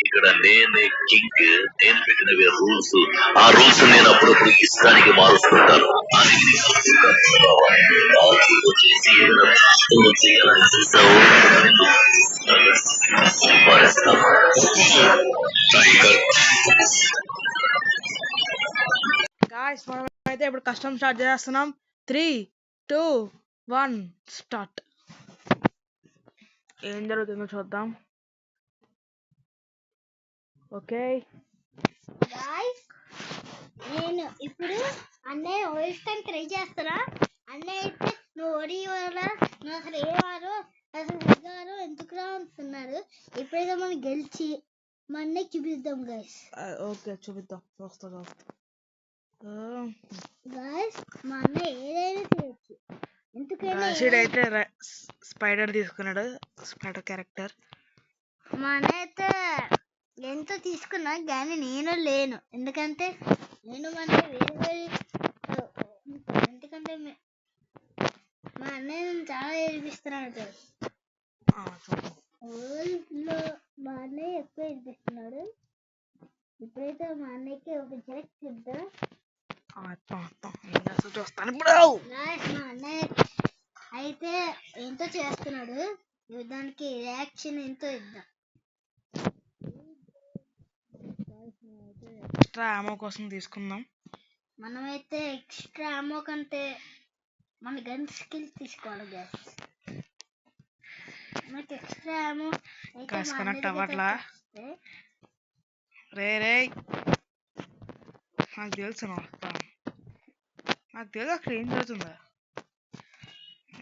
ఇక్కడ నేనే కింగ్, నేను పెట్టినవే రూల్స్. ఆ రూల్స్ నేను అప్పుడప్పుడు ఇష్టానికి మారుస్తుంటాను. అది నీకు అర్థం కావాలి. వచ్చేసి ఏదైనా కష్టం చేయాలని చూసావు, గాయ్స్ మనం అయితే ఇప్పుడు కష్టం స్టార్ట్ చేస్తున్నాం. 3, 2, 1 స్టార్ట్. ఏం జరుగుతుందో చూద్దాం. ఓకే గాయ్స్, నేను ఇప్పుడు అన్నయ్య ఓడిస్తాను ట్రై చేస్తారా? అన్నయ్య అయితే నువ్వు ఓడివారా, నువ్వు అసలు ఏవారు, అసలు ఎగారు ఎందుకు రా అంటున్నారు. ఇప్పుడైతే మనం గెలిచి మా అన్నయ్య చూపిద్దాం గాయస్. ఓకే చూపిద్దాం. చూస్తా గాయస్, మా అన్నయ్య ఏదైనా చేయొచ్చు. ఎందుకైనా అయితే స్పైడర్ తీసుకున్నాడు, స్పైడర్ క్యారెక్టర్. మా అన్నయ్య అయితే ఎంతో తీసుకున్నా కానీ నేను లేను. ఎందుకంటే నేను మా అన్నయ్య వేరే ఎందుకంటే మా అన్నయ్య నేను చాలా ఏడిపిస్తున్నాడు. ఊళ్ళో మా అన్నయ్య ఎక్కువ ఏడిపిస్తున్నాడు. ఇప్పుడైతే మా అన్నయ్యకి ఒక జెలక్ ఇద్దాం. చూస్తాను ఇప్పుడు. మా అన్నయ్య అయితే ఎంతో చేస్తున్నాడు, దానికి రియాక్షన్ ఎంతో ఇద్దాం. ఎక్స్ట్రా ఆమో కోసం తీసుకుందాం. మనమైతే ఎక్స్ట్రా ఆమో కంటే మన గన్ స్కిల్ తీసుకోవాలి గ్యాస్. మనకి ఎక్స్ట్రా ఆమో కనెక్ట్ అవ్వట్లా. రే నాకు తెలుసు అక్కడ ఏం జరుగుతుందా.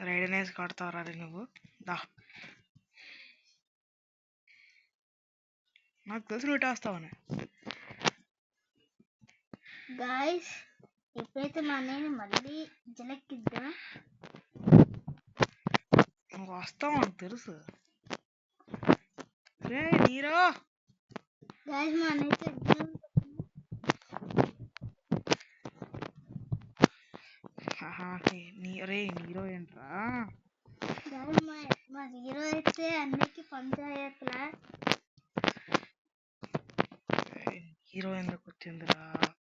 రైడ్ అనేసి కొడతావరా నువ్వు. నాకు తెలుసు నువ్వు వస్తావని. గాయస్, ఎప్పుడైతే మా అన్నయ్యని మళ్ళీ జలక్కిద్దాం. నువ్వు వస్తావు నాకు తెలుసు. రే నీరో. గాయస్, మా అన్నయ్య నీరో ఏంట్రా. మా హీరో అయితే అన్నికి పంచాయతీలా. హీరో ఎందుకు వచ్చిందిరా?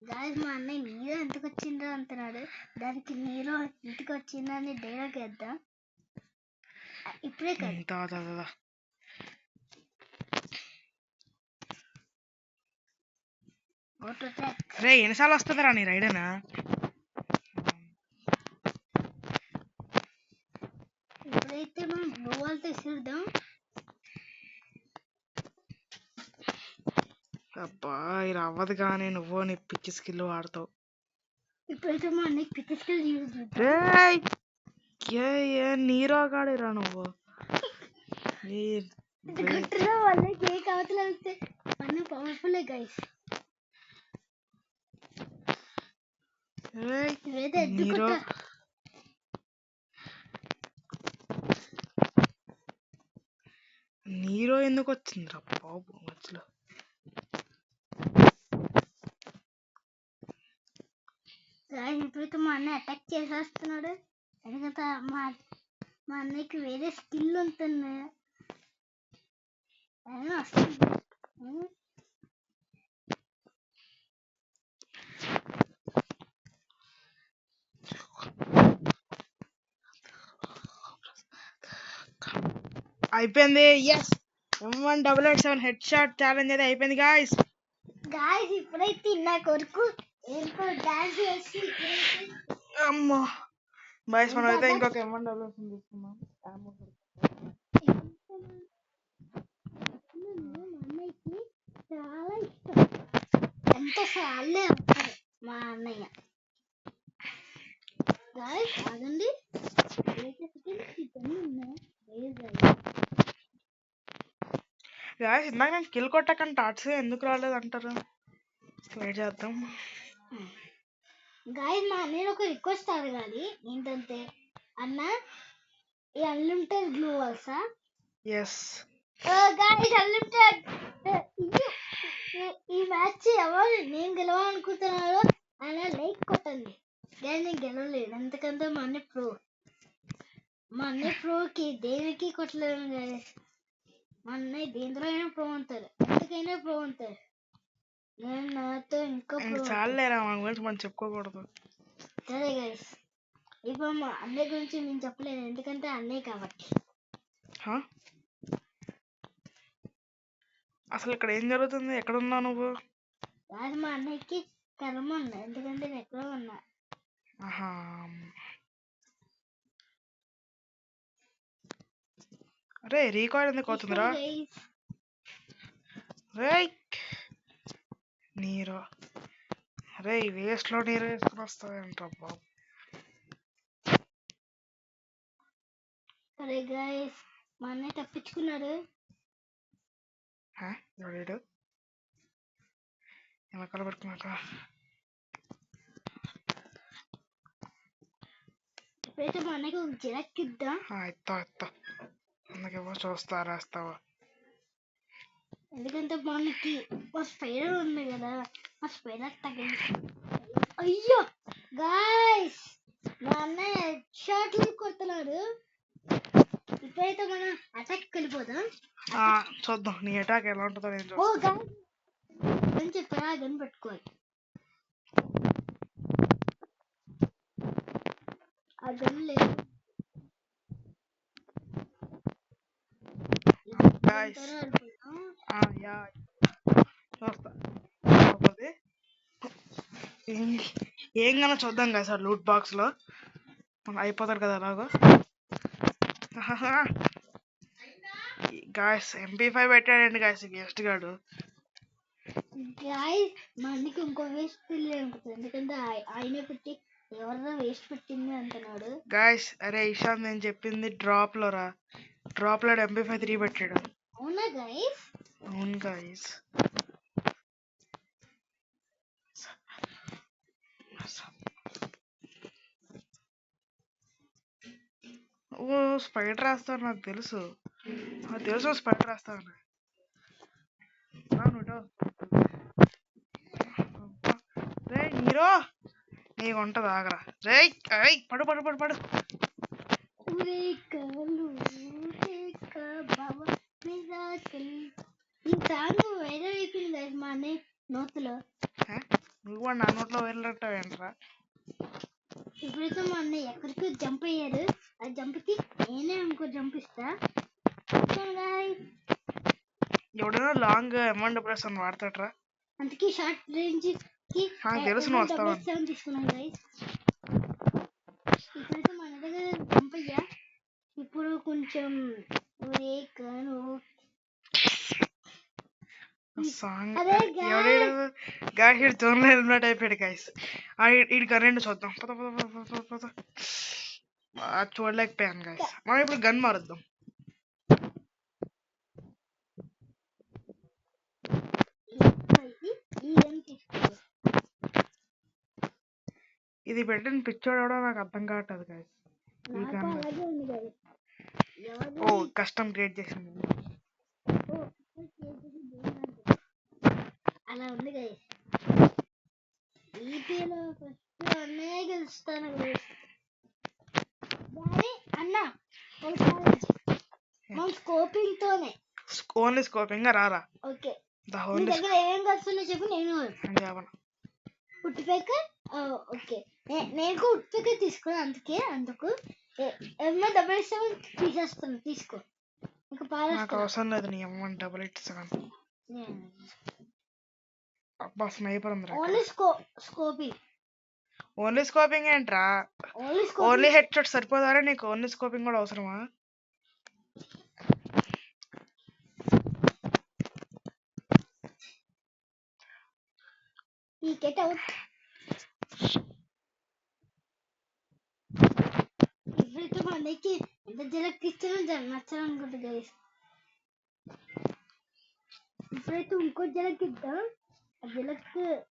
గాయస్, మా అన్నయ్య నీరో ఎందుకు వచ్చిండ్రా అంటున్నాడు. దానికి నీరో ఇంటికి వచ్చిందని డైలాగ్ వేద్దాం. ఇప్పుడే కదా రే ఎన్నిసార్లు వస్తుందిరా నీ రైడేనా? ఇప్పుడైతే మనం బ్లూ వాల్ తీసిద్దాం. అబ్బా ఇది అవ్వదు కానీ నువ్వు నీ పిచ్చి స్కిల్ వాడతావు. ఇప్పుడైతే మా అన్నయ్య పిచ్చి స్కిల్ నీరో గాడిరా నువ్వు. వాళ్ళకి ఏ కావతలు వెళ్తే అన్నీ పవర్ఫుల్ గైస్. నీరో ఎందుకు వచ్చిందిరా బాబు మధ్యలో? ఇప్పుడైతే మా అన్నయ్య అటాక్ చేసేస్తున్నాడు. ఎందుకంటే మా అన్నయ్యకి వేరే స్కిల్ ఉంటుంది. అయిపోయింది. Yes, M188 head shot challenge అయితే అయిపోయింది గాయ్స్. ఇప్పుడైతే నా కొరకు డాన్స్ చేసి అమ్మో బాయ్స్ మనం అయితే ఇంకొక M188 తీసుకున్నాం. అన్నయ్యకి చాలా ఇష్టం. ఎంత సార్లే మా అన్నయ్య. కాదండి, ఇందాక నేను కిల్ కొట్టకండి టాట్స్ ఎందుకు రాలేదు అంటారు. వెయిట్ చేద్దాం. గాయస్, మా అన్నయ్య ఒక రిక్వెస్ట్ అడగాలి. ఏంటంటే అన్న, ఈ అన్లిమిటెడ్ గ్లూ వాల్సా? Yes guys, unlimited. ఈ మ్యాచ్ ఎవరు నేను గెలవాలనుకుంటున్నారో ఆయన లైక్ కొట్టండి. కానీ నేను గెలవలేదు, ఎందుకంటే మా అన్నయ్య ప్రోకి దేనికి కొట్టలేను గాయస్. మా అన్నయ్య దేంట్లో అయినా ప్రో అవుతారు, ఎందుకైనా ప్రో అవుతారు. నేను నాతో ఇంకా ప్రో. చాలేరా మన గురించి మనం చెప్పుకోకూడదు. సరే గైస్, ఇప్పుడు మా అన్నయ్య గురించి నేను చెప్పలేదు, ఎందుకంటే అన్నయ్య కాబట్టి. హా? అసలు ఇక్కడ ఏం జరుగుతుంది? ఎక్కడ ఉన్నావు నువ్వు? రాజు మా అన్నయ్యకి కర్మ ఉన్నా, ఎందుకంటే నేను ఎక్కడో ఉన్నా. ఆహా. అరే రీకార్డ్ ఎందుకు అవుతుందిరా? గైస్ రైట్ నీరు. అరే వేస్ట్ లో నీరు వేసుకుని వస్తావేంట్రా బాబు? సరే గైస్, మా అన్నయ్య తప్పించుకున్నాడు. ఎవడు వెనకాల పడుకున్నాక ఇప్పుడైతే మా అన్నయ్యకి ఒక జిరాక్ ఇద్దాం. ఇస్తా అందుకేమో చూస్తా రాస్తావా? ఎందుకంటే మనకి మా స్పైడర్ ఉంది కదా, మా స్పైడర్ తగిలి. అయ్యో గాయ్స్, మా అన్నయ్య షాట్లు కొడుతున్నాడు. ఇప్పుడైతే మనం అటాక్ వెళ్ళిపోదాం. చూద్దాం నీ అటాక్ ఎలా ఉంటుందో నేను ఓ చూస్తా. గాయ్స్ చెప్పారా, గన్ పెట్టుకోవాలి. ఆ గన్ లేదు. Guys. చూస్తా కాకపోతే ఏం కన్నా చూద్దాం కదా సార్ లూట్ బాక్స్ లో అయిపోతారు కదా అలాగో. గాయస్ MP5 పెట్టాడండి గాయస్ గెస్ట్ గాడు. గాయ్స్ మా అన్నకి ఇంకో వేస్ట్ పిల్లి ఉంటుంది, ఎందుకంటే ఆయన పెట్టి ఎవరైనా వేస్ట్ పెట్టింది అంటున్నాడు. గాయస్ అరే ఇషాంత్ నేను చెప్పింది డ్రాప్ లో రా. డ్రాప్ లో MP5 3 పెట్టాడు. అవునా గైస్? అవును గాయస్. ఓ స్పైడర్ రాస్తావు నాకు తెలుసు స్పైడర్ రాస్తావు. రే నీరో నీకు ఉంటది ఆగరా. రే పడు పడు పడు పడు. ఈ సాంగ్ వైరల్ అయిపోయింది గైస్ మా అన్నయ్య నోట్లో. నువ్వు కూడా నా నోట్లో వైరల్ అంటావేంట్రా? ఇప్పుడైతే మా అన్నయ్య ఎక్కడికి జంప్ అయ్యాడు, ఆ జంప్కి నేనే ఇంకో జంప్ ఇస్తా. ఎవడైనా లాంగ్ M1 వాడతాడ్రా, అందుకే షార్ట్ రేంజ్ కి తెలుసు నువ్వు వస్తావు. తీసుకున్నాను గైస్. ఇప్పుడైతే మన దగ్గర జంప్ అయ్యా. ఇప్పుడు కొంచెం సాంగ్ జోన్ లో హెల్మెట్ అయిపోయాడు గైస్. ఈ గన్ చూద్దాం. చూడలేకపోయాను గైస్. మనం ఇప్పుడు గన్ మారుద్దాం. ఇది పెట్టిన పిచ్చోడు నాకు అర్థం కావట్లేదు గైస్. ఈ గన్ కష్టం క్రియేట్ చేసింది. అలా ఉంది గైస్. ఈపీలో ఫస్ట్ అన్నయ్య గెలుస్తాను గైస్. అన్న స్కోపింగ్ తోనే ఓన్లీ స్కోపింగ్ రారా. ఓకే నీ దగ్గర ఏం కలుస్తుందో చెప్పు. నేను ఉట్టిపేక ఓకే నేను ఉట్టిపేక తీసుకున్నా, అందుకు M177 తీసేస్తాను. తీసుకో, నాకు అవసరం లేదు నీ M177. అబ్బా స్నైపర్ ఉంది. ఓన్లీ స్కోపింగ్ ఏంట్రా? ఓన్లీ హెడ్ షాట్ సరిపోదారా నీకు? ఓన్లీ స్కోపింగ్ కూడా అవసరమా? ఇప్పుడైతే మా అన్నయ్యకి ఎంత జలక్ ఇచ్చానో నచ్చాలనుకుంటా గైస్. ఇప్పుడైతే ఇంకో జలక్ ఇద్దాం. ఆ జలక్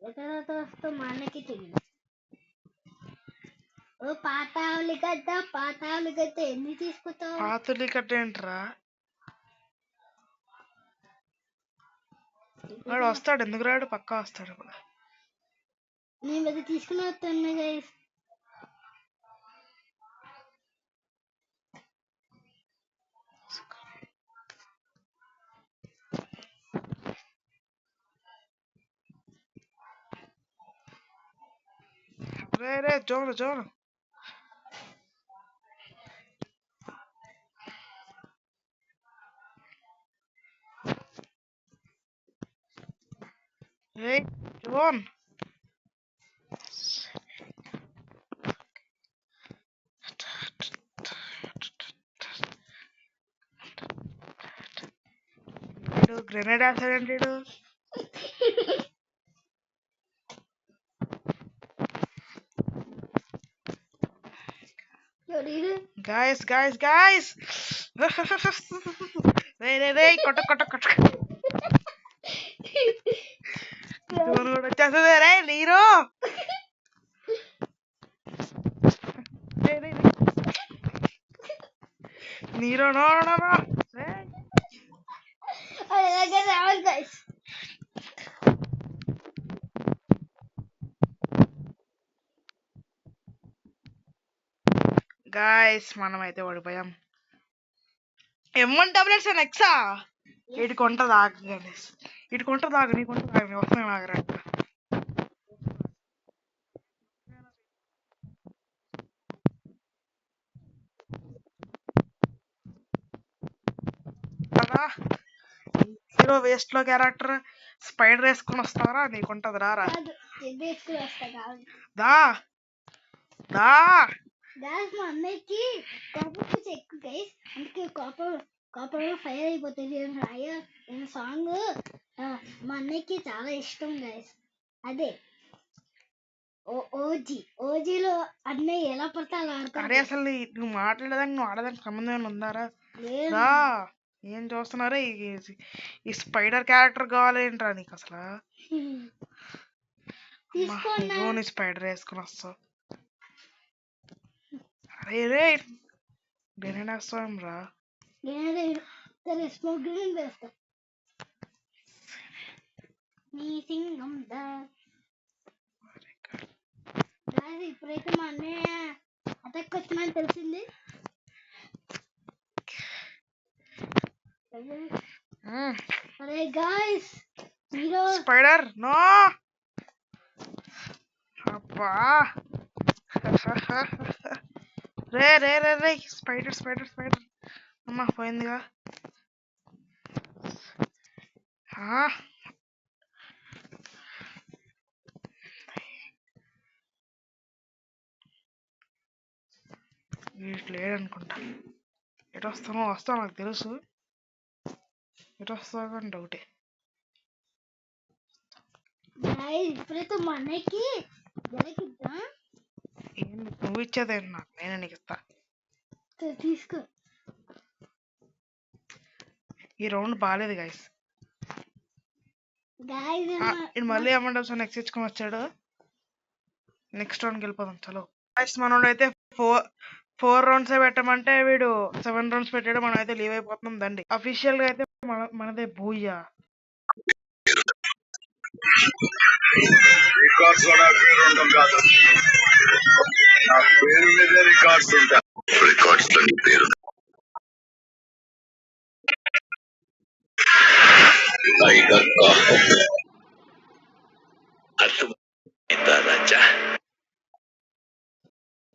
ఎక్కడ వస్తా మా అన్నకి తెలియదు. ఓ పాతాళి గడ్డ ఎన్ని తీసుకుంటావు? పాతులి గడ్డ ఏంట్రా? వాడు వస్తాడు, ఎందుకు రాడు? పక్కా వస్తాడు. ఇప్పుడు నేను అది తీసుకుని వస్తాను guys. John. Hey, John. Grenade వేస్తాడంటే గాయస్ రే కొట్ట జోన్ కూడా వచ్చేస్తుంది రే నీరు నీరు నో గాయస్ మనమైతే ఓడిపోయాం. M1 టాబ్లెట్స్ అండ్ ఎక్సా ఇటు కొంటది ఆగు గణేష్, నీ కొంటది ఆగు వస్తున్నాను ఆగరా. హీరో వేస్ట్ లో క్యారెక్టర్ స్పైడర్ వేసుకుని వస్తారా, నీకుంటది రారా. దా దా మా అన్నయ్యకి కోపం ఎక్కువ గైస్, అందుకే కోపంలో ఫైర్ అయిపోతుంది. నేను సాంగ్ మా అన్నయ్యకి చాలా ఇష్టం గైస్. అదే ఓజీలో అన్నయ్య ఎలా పడితే అలా ఆడతాడు. అరే అసలు నువ్వు మాట్లాడేదానికి నువ్వు ఆడదానికి సంబంధం ఏమైనా ఉందారా? ఏం చూస్తున్నారా? ఈ స్పైడర్ క్యారెక్టర్ కావాలేంట్రా నీకు అసలు? నీ స్పైడర్ వేసుకుని వస్తావు. అరే రే గ్రెనేడ్ వేస్తాం రా. ఇప్పుడైతే మా అన్నయ్య అటాక్ వచ్చిందని తెలిసింది. అరే గాయ్స్ స్పైడర్ నో అబ్బా రే స్పైడర్ అమ్మా పోయిందిగా. వీటి లేడనుకుంటా. ఎటు వస్తావు నాకు తెలుసు, ఎటు వస్తావు కానీ డౌటే. ఇప్పుడైతే మా అన్నయ్యకి నువ్వు ఇచ్చేదేంటి నాకు, నేను నీకు ఇస్తా. తీసుకో. ఈ రౌండ్ బాగాలేదు గాయస్. మళ్ళీ అమౌంట్ నెక్స్ట్ ఇచ్చుకొని వచ్చాడు. నెక్స్ట్ రౌండ్కి వెళ్ళిపోదాం చలో. గాయస్ మనోడు అయితే 4 రౌండ్స్ పెట్టమంటే వీడు 7 రౌండ్స్ పెట్టాడు. మనం అయితే లీవ్ అయిపోతున్నాం దండి. అఫీషియల్ గా అయితే మనదే బూయ్యా. రికార్డ్స్ లో నా పేరు ఉండడం కాదు, నా పేరు మీద రికార్డ్స్ ఉంటాయి. రికార్డ్స్ లో నీ పేరు టైగర్ అర్థమైందా రాజా?